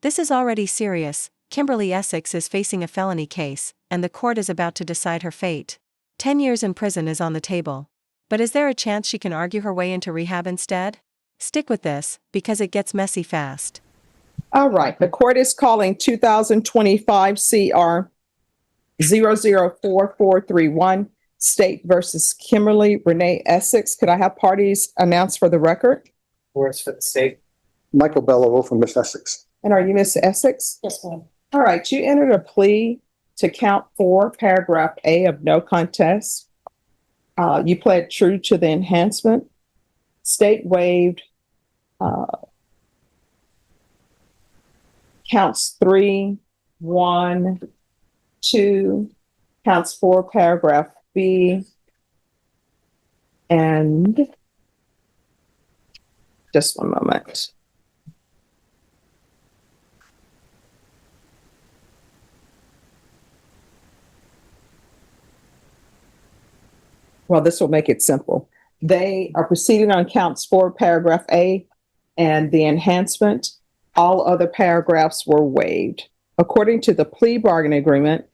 This is already serious. Kimberly Essex is facing a felony case, and the court is about to decide her fate. 10 years in prison is on the table. But is there a chance she can argue her way into rehab instead? Stick with this, because it gets messy fast. All right, the court is calling 2025 CR 004431, State versus Kimberly Renee Essex. Could I have parties announced for the record? Words for the state. Michael Bellow from Miss Essex. And are you Miss Essex? Yes, ma'am. All right, you entered a plea to count 4, paragraph A of no contest. You pled true to the enhancement. State waived counts 3, 1, 2, counts 4, paragraph B, and just one moment. Well, this will make it simple. They are proceeding on counts 4, paragraph A, and the enhancement. All other paragraphs were waived. According to the plea bargaining agreement,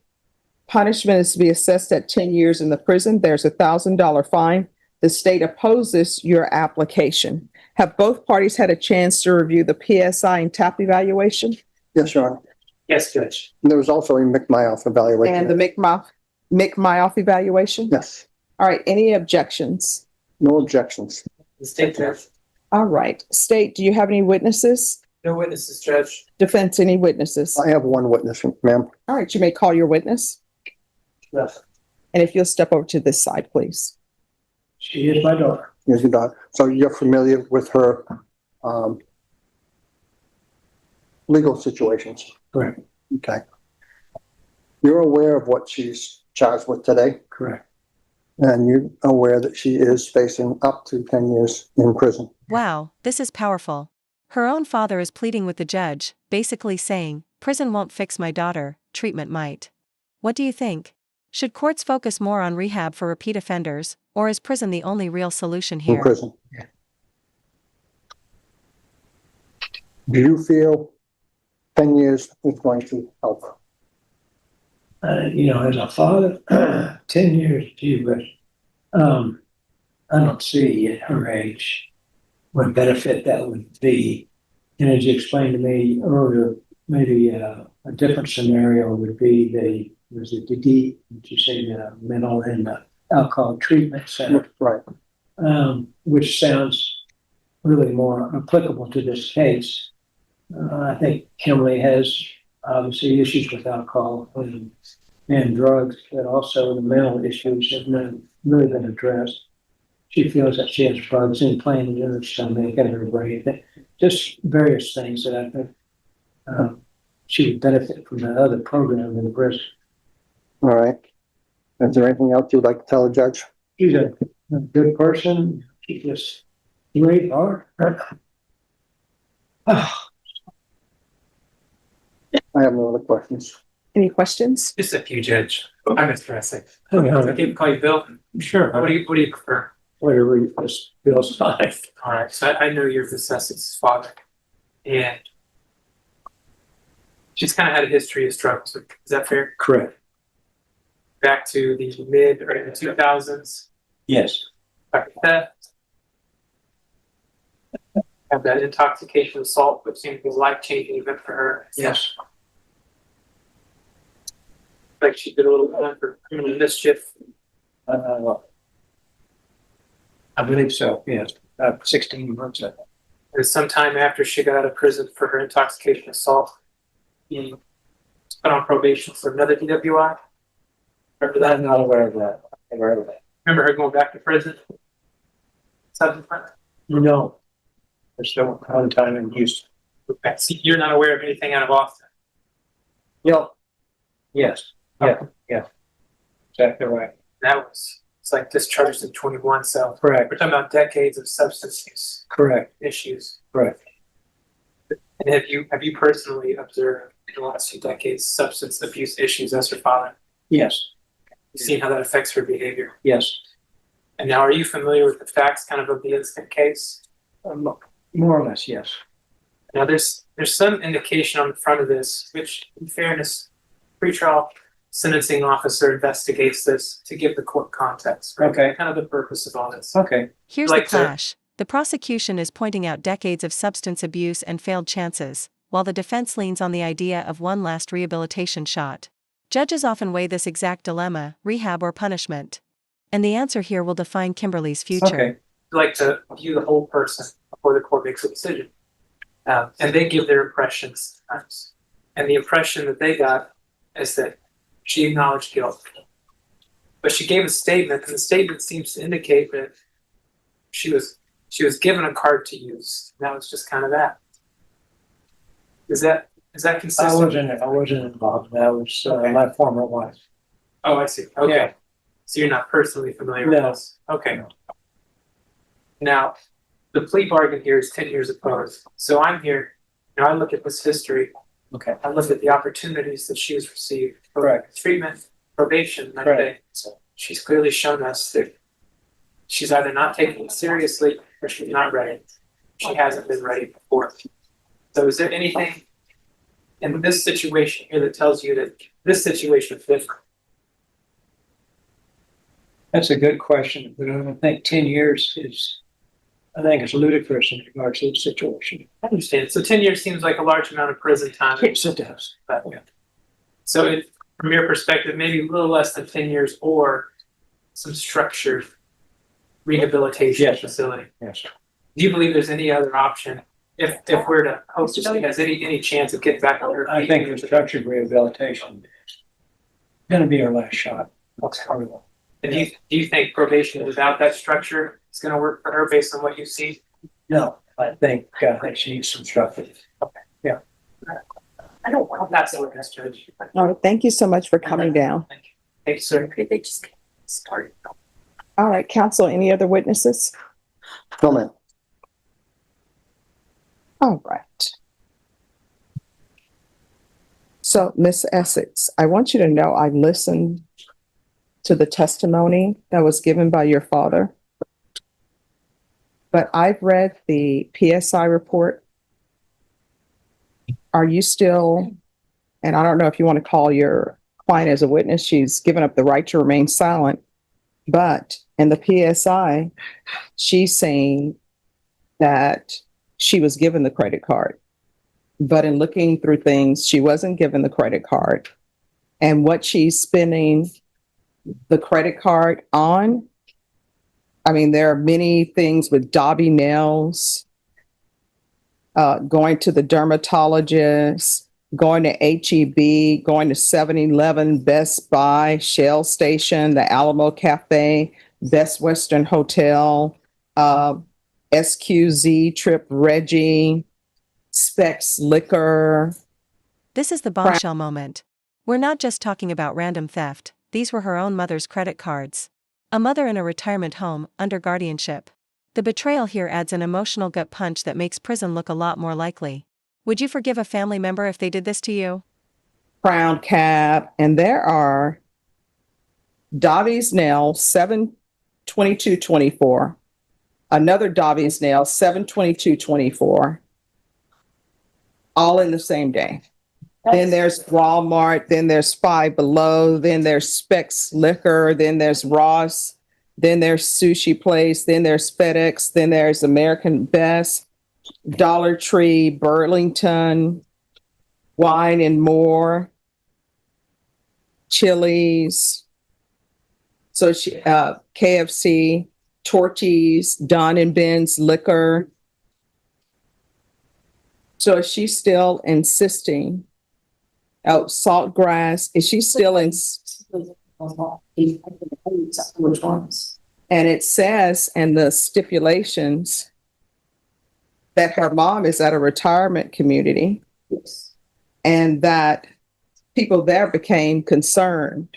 punishment is to be assessed at 10 years in the prison. There's a $1,000 fine. The state opposes your application. Have both parties had a chance to review the PSI and TAP evaluation? Yes, Your Honor. Yes, Judge. And there was also a McMyoff evaluation. And the McMyoff evaluation? Yes. All right, any objections? No objections. The state, Judge. All right, state, do you have any witnesses? No witnesses, Judge. Defense, any witnesses? I have one witness, ma'am. All right, you may call your witness. Yes. And if you'll step over to this side, please. She is my daughter. Yes, your daughter. So you're familiar with her legal situations? Correct. Okay. You're aware of what she's charged with today? Correct. And you're aware that she is facing up to 10 years in prison? Wow, this is powerful. Her own father is pleading with the judge, basically saying, prison won't fix my daughter, treatment might. What do you think? Should courts focus more on rehab for repeat offenders, or is prison the only real solution here? In prison. Yeah. Do you feel 10 years is going to help her? As a father, 10 years, gee, but I don't see at her age what benefit that would be. And as you explained to me earlier, maybe a different scenario would be the mental and alcohol treatment center, Right. which sounds really more applicable to this case. I think Kimberly has obviously issues with alcohol and drugs, but also the mental issues have not really been addressed. She feels that she has drugs implanted in her stomach and her brain, just various things that I think she would benefit from the other program in the prison. All right. Is there anything else you would like to tell the judge? She's a good person. She just great heart. I have no other questions. Any questions? Just a few, Judge. I'm Mr. Essex. Okay. Okay, call you Bill. Sure. What do you prefer? Whatever you just feels fine. All right. So I know you're Miss Essex's father, and she's kind of had a history of struggles. Is that fair? Correct. Back to the mid or the 2000s. Yes. Theft. Have that intoxication assault, which seemed to be a life-changing event for her. Yes. Like she did a little bit for criminal mischief. I believe so. Yes. 16 months ago. And sometime after she got out of prison for her intoxication assault, he was put on probation for another DWI. Remember that? I'm not aware of that. I'm aware of that. Remember her going back to prison? Subsequent? No. There's still one time in Houston. Okay. So you're not aware of anything out of Austin? Yep. Yes. Yeah. Yeah. Exactly right. It's like discharged in 21. So Correct. we're talking about decades of substance use Correct. issues. Correct. And have you personally observed in the last few decades substance abuse issues as her father? Yes. You've seen how that affects her behavior. Yes. And now, are you familiar with the facts kind of the instant case? More or less, yes. Now, there's some indication on the front of this, which, in fairness, pretrial sentencing officer investigates this to give the court context. Right? Okay. Kind of the purpose of all this. Okay. Here's Like the to- clash. The prosecution is pointing out decades of substance abuse and failed chances, while the defense leans on the idea of one last rehabilitation shot. Judges often weigh this exact dilemma, rehab or punishment. And the answer here will define Kimberly's future. Okay. Like to view the whole person before the court makes a decision. And they give their impressions sometimes. And the impression that they got is that she acknowledged guilt. But she gave a statement, and the statement seems to indicate that she was given a card to use. And that was just kind of that. Is that consistent? I wasn't involved. That was Okay. my former wife. Oh, I see. Okay. Yeah. So you're not personally familiar with No. this? Okay. No. Now, the plea bargain here is 10 years opposed. So I'm here, I look at this history, Okay. I look at the opportunities that she has received. Correct. Treatment, probation, Correct. day. So she's clearly shown us that she's either not taking it seriously or she's not ready. She hasn't been ready before. So is there anything in this situation here that tells you that this situation is different? That's a good question, but I don't think 10 years is, I think it's ludicrous in regards to the situation. I understand. So 10 years seems like a large amount of prison time. Yes, it does. But, so from your perspective, maybe a little less than 10 years or some structured rehabilitation Yes, sir. facility. Yes. Do you believe there's any other option if we're to hope that she has any chance of getting back on her feet? I think the structured rehabilitation is going to be our last shot. And do you think probation without that structure is going to work for her based on what you see? No, I think she needs some structure. I don't want that's the witness, Judge. All right, thank you so much for coming down. Thank you, sir. They just started. All right, counsel, any other witnesses? No, ma'am. All right. So, Miss Essex, I want you to know I listened to the testimony that was given by your father, but I've read the PSI report. Are you still, and I don't know if you want to call your client as a witness, she's given up the right to remain silent, but in the PSI, she's saying that she was given the credit card. But in looking through things, she wasn't given the credit card. And what she's spending the credit card on, I mean, there are many things with Dobby nails, going to the dermatologist, going to HEB, going to 7-Eleven, Best Buy, Shell Station, the Alamo Cafe, Best Western Hotel, SQZ, Trip Reggie, Specs Liquor. This is the bombshell moment. We're not just talking about random theft, these were her own mother's credit cards. A mother in a retirement home, under guardianship. The betrayal here adds an emotional gut punch that makes prison look a lot more likely. Would you forgive a family member if they did this to you? Crown Cap, and there are Dobby's nail 7/22/24, another Dobby's nail 7/22/24, all in the same day. Then there's Walmart, then there's Five Below, then there's Specs Liquor, then there's Ross, then there's Sushi Place, then there's FedEx, then there's American Best, Dollar Tree, Burlington, Wine and More, Chili's, so she, KFC, Torchy's, Don and Ben's Liquor. So is she still insisting? Oh, Saltgrass, is she still in? Which ones? And it says in the stipulations that her mom is at a retirement community Yes. and that people there became concerned.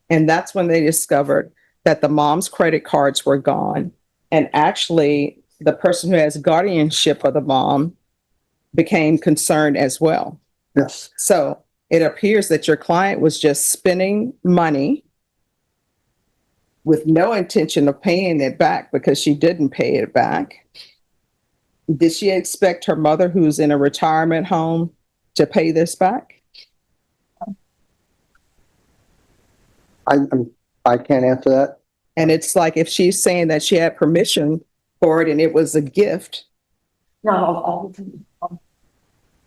And that's when they discovered that the mom's credit cards were gone. And actually, the person who has guardianship of the mom became concerned as well. Yes. So it appears that your client was just spending money with no intention of paying it back because she didn't pay it back. Did she expect her mother, who's in a retirement home, to pay this back? I can't answer that. And it's like if she's saying that she had permission for it and it was a gift. Not all of them.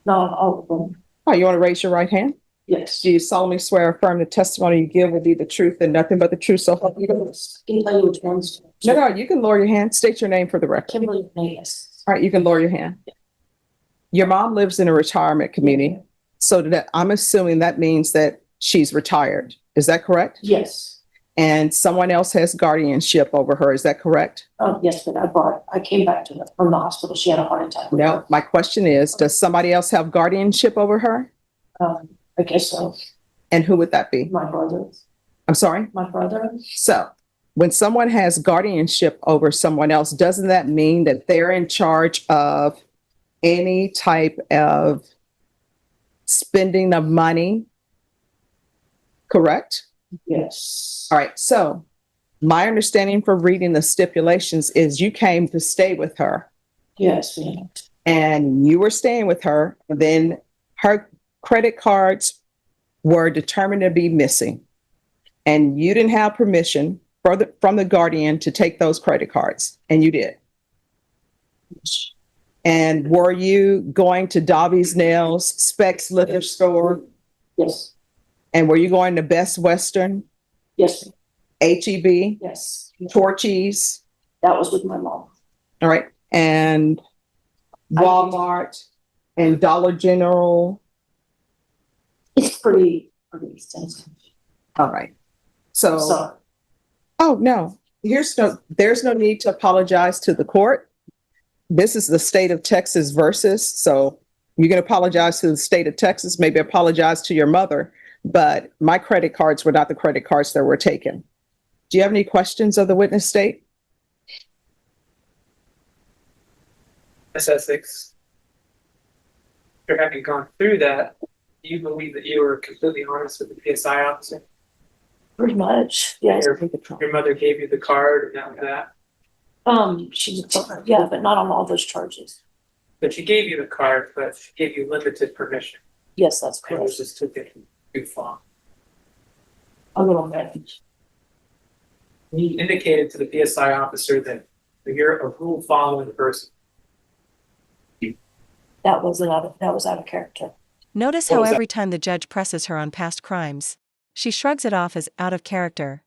Not all of them. Oh, you want to raise your right hand? Yes. Do you solemnly swear or affirm the testimony you give will be the truth and nothing but the truth? So help you God? Can you tell you which ones? No, you can lower your hand. State your name for the record. Kimberly, yes. All right, you can lower your hand. Your mom lives in a retirement community. So that I'm assuming that means that she's retired. Is that correct? Yes. And someone else has guardianship over her. Is that correct? Yes, but I came back to her from the hospital. She had a heart attack. No, my question is, does somebody else have guardianship over her? I guess so. And who would that be? My brother. I'm sorry? My brother. So when someone has guardianship over someone else, doesn't that mean that they're in charge of any type of spending of money? Correct? Yes. All right. So my understanding from reading the stipulations is you came to stay with her Yes. Yeah. and you were staying with her. And then her credit cards were determined to be missing. And you didn't have permission from the guardian to take those credit cards. And you did. And were you going to Dobby's Nails, Specs Liquor Store? Yes. And were you going to Best Western, Yes. HEB, Yes. Torchy's? That was with my mom. All right. And Walmart and Dollar General. It's pretty extensive. All right. So, So, oh, no, there's no need to apologize to the court. This is the state of Texas versus, so you can apologize to the state of Texas, maybe apologize to your mother, but my credit cards were not the credit cards that were taken. Do you have any questions of the witness state? Ms. Essex, after having gone through that, do you believe that you were completely honest with the PSI officer? pretty much. Yes. Your mother gave you the card and that was that? Yeah, but not on all those charges. But she gave you the card, but she gave you limited permission. Yes, that's And correct. just took it too far. A little bit. You indicated to the PSI officer that you're a rule following person. That was out of character. Notice What how was that? every time the judge presses her on past crimes, she shrugs it off as out of character.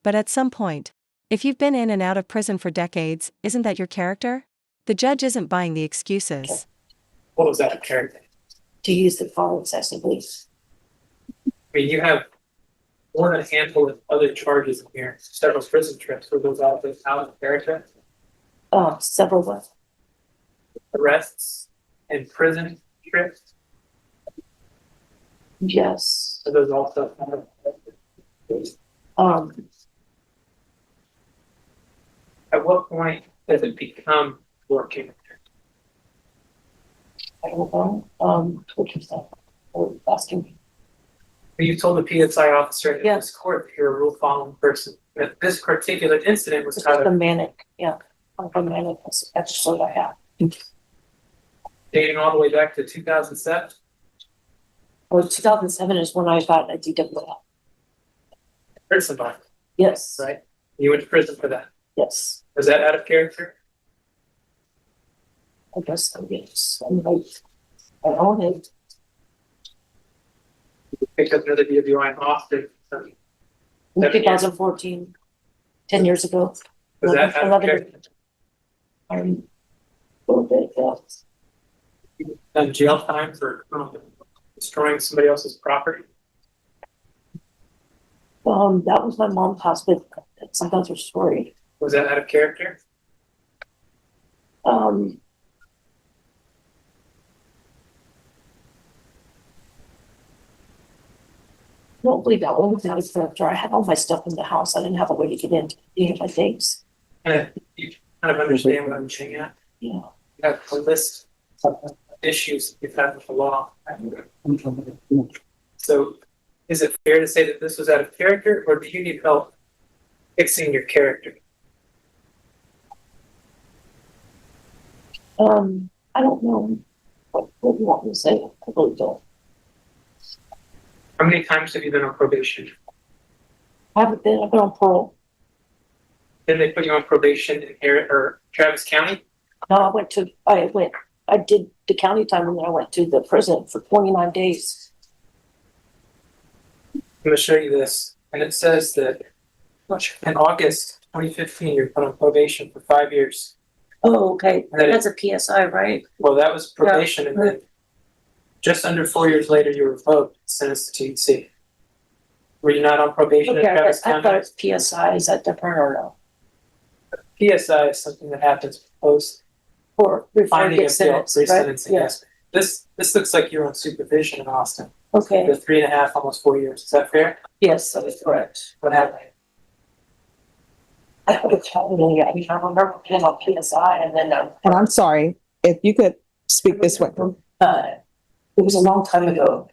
But at some point, if you've been in and out of prison for decades, isn't that your character? The judge isn't buying the excuses. What was that character? To use the car excessively. I mean, you have more than a handful of other charges in here, several prison trips. Were those all out of character? Several was. Arrests and prison trips? Yes. Are those also out of character? At what point does it become your character? I don't know. Which was that? Or asking me. You told the PSI officer in Yes. this court that you're a rule following person. That this particular incident was It's out the of manic, yeah. The manic episode I had. dating all the way back to 2007. Well, 2007 is when I got a DWI. Hurt somebody, Yes. right? You went to prison for that. Yes. Was that out of character? I guess so, yes. I'm like, I own it. You picked up another DWI in Austin. In 7 years. 2014, 10 years ago. Was that out of 11 character? I'm a little bit, yeah. Done jail time for destroying somebody else's property? That was my mom's house, but it's another story. Was that out of character? I don't believe that one was out of character. I had all my stuff in the house. I didn't have a way to get into any of my things. You kind of understand what I'm saying at? Yeah. You have a list of issues you've had with the law. So is it fair to say that this was out of character, or do you need help fixing your character? I don't know what you want me to say. I really don't. How many times have you been on probation? I've been on parole. Did they put you on probation in Harris or Travis County? No, I did the county time and then I went to the prison for 29 days. I'm going to show you this, and it says that in August 2015, you're put on probation for 5 years. Oh, okay. That That's a PSI, right? Well, that was probation, Yeah. and then just under 4 years later, you were revoked, sentenced to TC. Were you not on probation Okay, in Travis I thought County? it's PSI. Is that different or no? PSI is something that happens post Or before you finding get of guilt, sentenced, right? resentencing. Yeah. Yes. This looks like you're on supervision in Austin. Okay. The 3.5, almost 4 years. Is that fair? Yes, that is correct. What happened? I would have told me. I mean, I remember being on PSI and then And I'm sorry, if you could speak this way. it was a long time ago.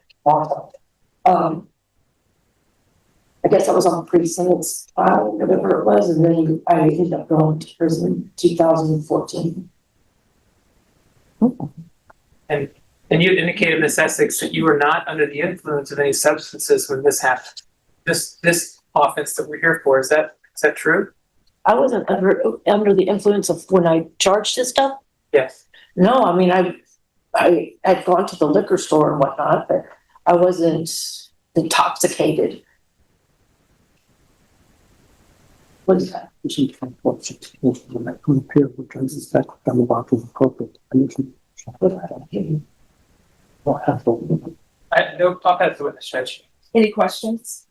I guess I was on pre-sentence trial, whatever it was, and then I ended up going to prison in 2014. And you had indicated, Ms. Essex, that you were not under the influence of any substances when this happened. This offense that we're here for, is that true? I wasn't under the influence of when I charged this stuff. Yes. No, I mean, I had gone to the liquor store and whatnot, but I wasn't intoxicated. What is that? I'll pass the witness, Judge. Any questions?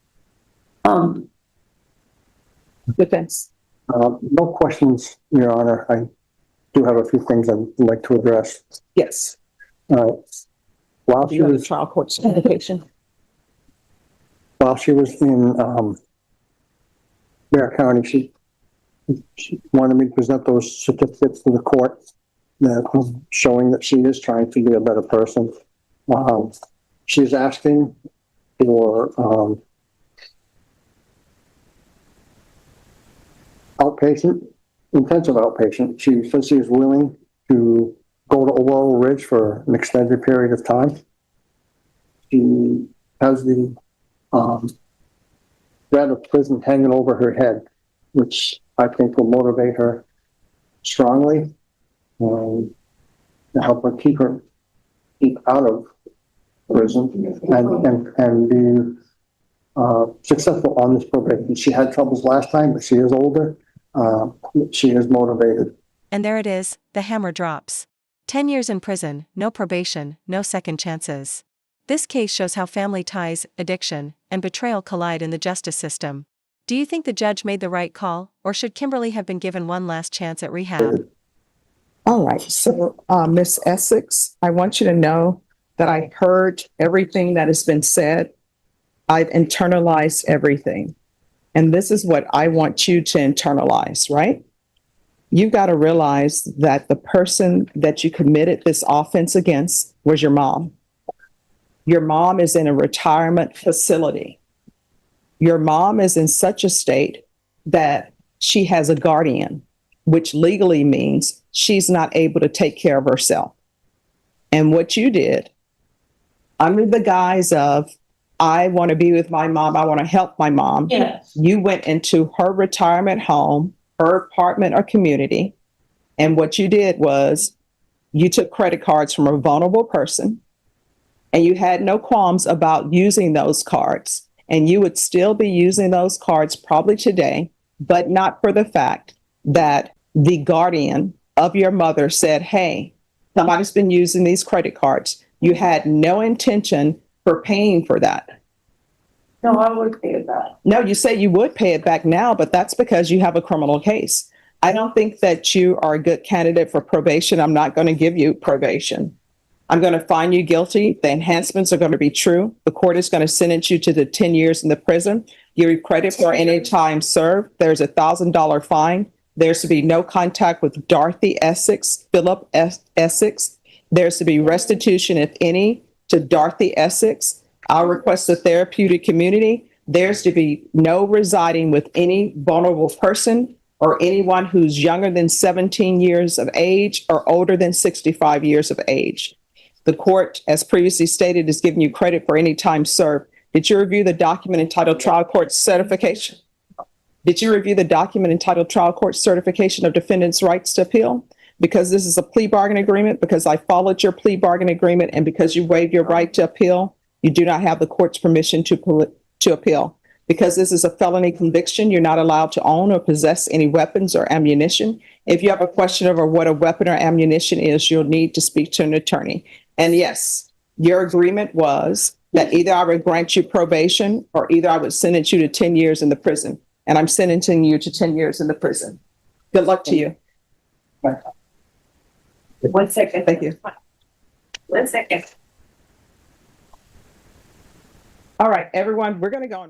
Defense. No questions, Your Honor. I do have a few things I'd like to address. Yes. While she You have a was trial court certification. while she was in Bear County, she wanted me to present those certificates to the court that showing that she is trying to be a better person. She's asking for outpatient, intensive outpatient. She says she is willing to go to Laurel Ridge for an extended period of time. She has the threat of prison hanging over her head, which I think will motivate her strongly to help her keep out of prison and be successful on this probation. She had troubles last time, but she is older. She is motivated. And there it is, the hammer drops. 10 years in prison, no probation, no second chances. This case shows how family ties, addiction, and betrayal collide in the justice system. Do you think the judge made the right call, or should Kimberly have been given one last chance at rehab? All right. So, Ms. Essex, I want you to know that I heard everything that has been said. I've internalized everything. And this is what I want you to internalize, right? You've got to realize that the person that you committed this offense against was your mom. Your mom is in a retirement facility. Your mom is in such a state that she has a guardian, which legally means she's not able to take care of herself. And what you did, under the guise of, I want to be with my mom, I want to help my mom, Yes. you went into her retirement home, her apartment or community, and what you did was you took credit cards from a vulnerable person, and you had no qualms about using those cards. And you would still be using those cards probably today, but not for the fact that the guardian of your mother said, hey, somebody's been using these credit cards. You had no intention for paying for that. No, I would pay it back. No, you say you would pay it back now, but that's because you have a criminal case. I don't think that you are a good candidate for probation. I'm not going to give you probation. I'm going to find you guilty. The enhancements are going to be true. The court is going to sentence you to the 10 years in the prison. Your credit for any time served, there's a $1,000 fine. There's to be no contact with Dorothy Essex, Philip Essex. There's to be restitution, if any, to Dorothy Essex. I'll request a therapeutic community. There's to be no residing with any vulnerable person or anyone who's younger than 17 years of age or older than 65 years of age. The court, as previously stated, is giving you credit for any time served. Did you review the document entitled Trial Court Certification? Did you review the document entitled Trial Court Certification of Defendant's Rights to Appeal? Because this is a plea bargain agreement, because I followed your plea bargain agreement, and because you waived your right to appeal, you do not have the court's permission to appeal. Because this is a felony conviction, you're not allowed to own or possess any weapons or ammunition. If you have a question over what a weapon or ammunition is, you'll need to speak to an attorney. And yes, your agreement was that either I would grant you probation or either I would sentence you to 10 years in the prison. And I'm sentencing you to 10 years in the prison. Good luck to you. 1 second. Thank you. 1 second. All right, everyone, we're going to go on.